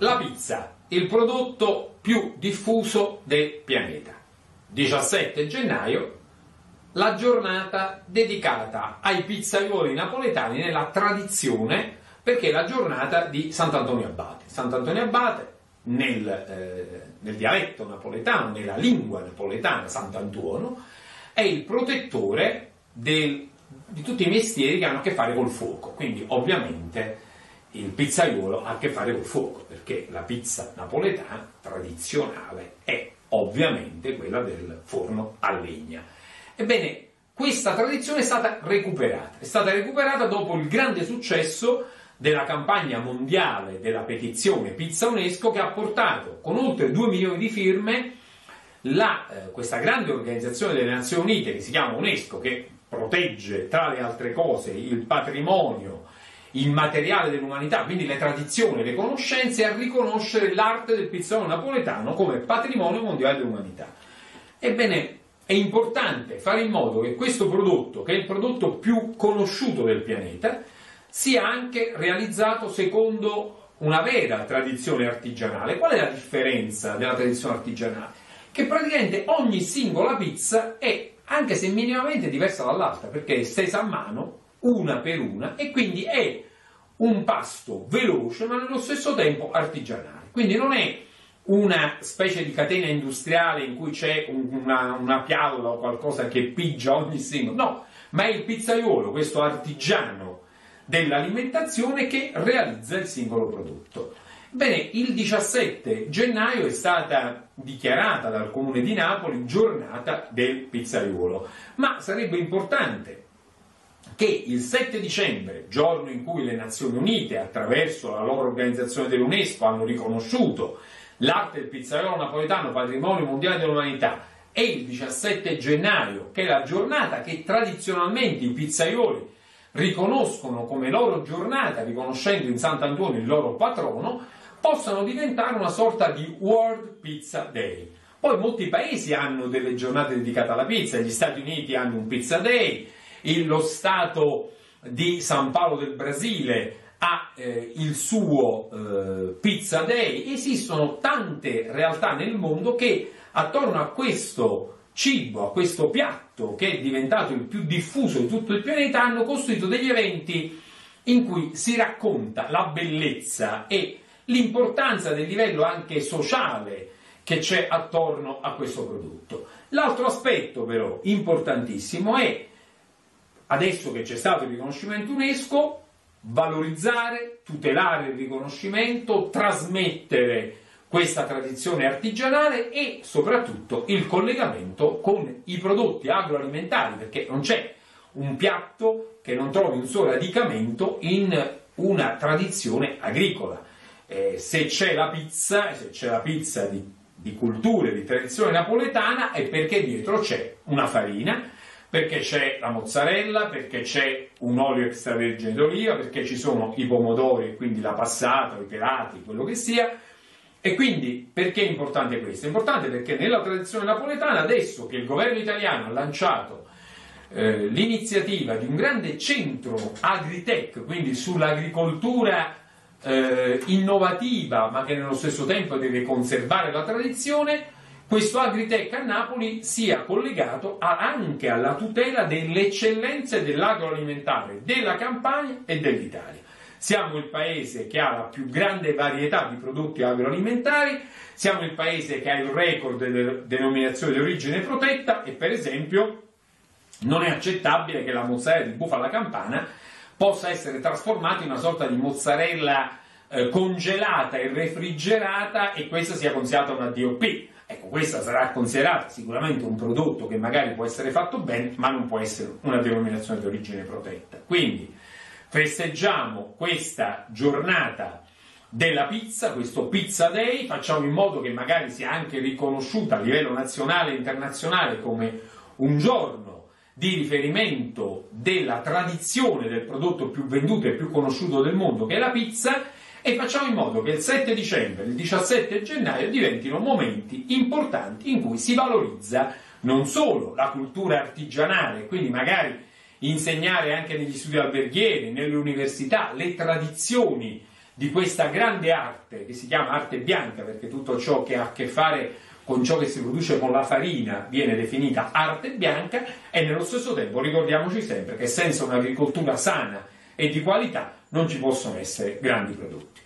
La pizza, il prodotto più diffuso del pianeta. 17 gennaio, la giornata dedicata ai pizzaioli napoletani nella tradizione, perché è la giornata di Sant'Antonio Abate. Sant'Antonio Abate, nel dialetto napoletano, nella lingua napoletana, Sant'Antuono, è il protettore di tutti i mestieri che hanno a che fare col fuoco. Quindi, ovviamente, il pizzaiolo ha a che fare col fuoco, perché la pizza napoletana tradizionale è ovviamente quella del forno a legna. Ebbene, questa tradizione è stata recuperata dopo il grande successo della campagna mondiale della petizione Pizza UNESCO, che ha portato con oltre 2 milioni di firme questa grande organizzazione delle Nazioni Unite che si chiama UNESCO, che protegge tra le altre cose il patrimonio immateriale dell'umanità, quindi le tradizioni, le conoscenze, a riconoscere l'arte del pizzaiolo napoletano come patrimonio mondiale dell'umanità. Ebbene, è importante fare in modo che questo prodotto, che è il prodotto più conosciuto del pianeta, sia anche realizzato secondo una vera tradizione artigianale. Qual è la differenza della tradizione artigianale? Che praticamente ogni singola pizza è, anche se minimamente, diversa dall'altra, perché è stesa a mano, una per una, e quindi è un pasto veloce ma nello stesso tempo artigianale. Quindi non è una specie di catena industriale in cui c'è una piadola o qualcosa che pigia ogni singolo, no, ma è il pizzaiolo, questo artigiano dell'alimentazione, che realizza il singolo prodotto. Bene, il 17 gennaio è stata dichiarata dal Comune di Napoli giornata del pizzaiolo, ma sarebbe importante che il 7 dicembre, giorno in cui le Nazioni Unite, attraverso la loro organizzazione dell'UNESCO, hanno riconosciuto l'arte del pizzaiolo napoletano patrimonio mondiale dell'umanità, e il 17 gennaio, che è la giornata che tradizionalmente i pizzaioli riconoscono come loro giornata, riconoscendo in Sant'Antonio il loro patrono, possano diventare una sorta di World Pizza Day. Poi molti paesi hanno delle giornate dedicate alla pizza, gli Stati Uniti hanno un Pizza Day, lo Stato di San Paolo del Brasile ha il suo Pizza Day. Esistono tante realtà nel mondo che attorno a questo cibo, a questo piatto che è diventato il più diffuso di tutto il pianeta, hanno costruito degli eventi in cui si racconta la bellezza e l'importanza del livello anche sociale che c'è attorno a questo prodotto. L'altro aspetto però importantissimo è, adesso che c'è stato il riconoscimento UNESCO, valorizzare, tutelare il riconoscimento, trasmettere questa tradizione artigianale e soprattutto il collegamento con i prodotti agroalimentari, perché non c'è un piatto che non trovi un suo radicamento in una tradizione agricola. Se c'è la pizza di cultura e di tradizione napoletana, è perché dietro c'è una farina, perché c'è la mozzarella, perché c'è un olio extravergine d'oliva, perché ci sono i pomodori, quindi la passata, i pelati, quello che sia. E quindi perché è importante questo? È importante perché nella tradizione napoletana, adesso che il governo italiano ha lanciato l'iniziativa di un grande centro agritech, quindi sull'agricoltura innovativa, ma che nello stesso tempo deve conservare la tradizione, questo Agritech a Napoli sia collegato anche alla tutela delle eccellenze dell'agroalimentare della Campania e dell'Italia. Siamo il paese che ha la più grande varietà di prodotti agroalimentari, siamo il paese che ha il record delle denominazioni di origine protetta e, per esempio, non è accettabile che la mozzarella di bufala campana possa essere trasformata in una sorta di mozzarella congelata e refrigerata, e questa sia considerata una DOP. Ecco, questa sarà considerata sicuramente un prodotto che magari può essere fatto bene, ma non può essere una denominazione di origine protetta. Quindi festeggiamo questa giornata della pizza, questo Pizza Day, facciamo in modo che magari sia anche riconosciuta a livello nazionale e internazionale come un giorno di riferimento della tradizione del prodotto più venduto e più conosciuto del mondo, che è la pizza, e facciamo in modo che il 7 dicembre e il 17 gennaio diventino momenti importanti in cui si valorizza non solo la cultura artigianale, quindi magari insegnare anche negli studi alberghieri, nelle università, le tradizioni di questa grande arte che si chiama arte bianca, perché tutto ciò che ha a che fare con ciò che si produce con la farina viene definita arte bianca, e nello stesso tempo ricordiamoci sempre che senza un'agricoltura sana e di qualità non ci possono essere grandi prodotti.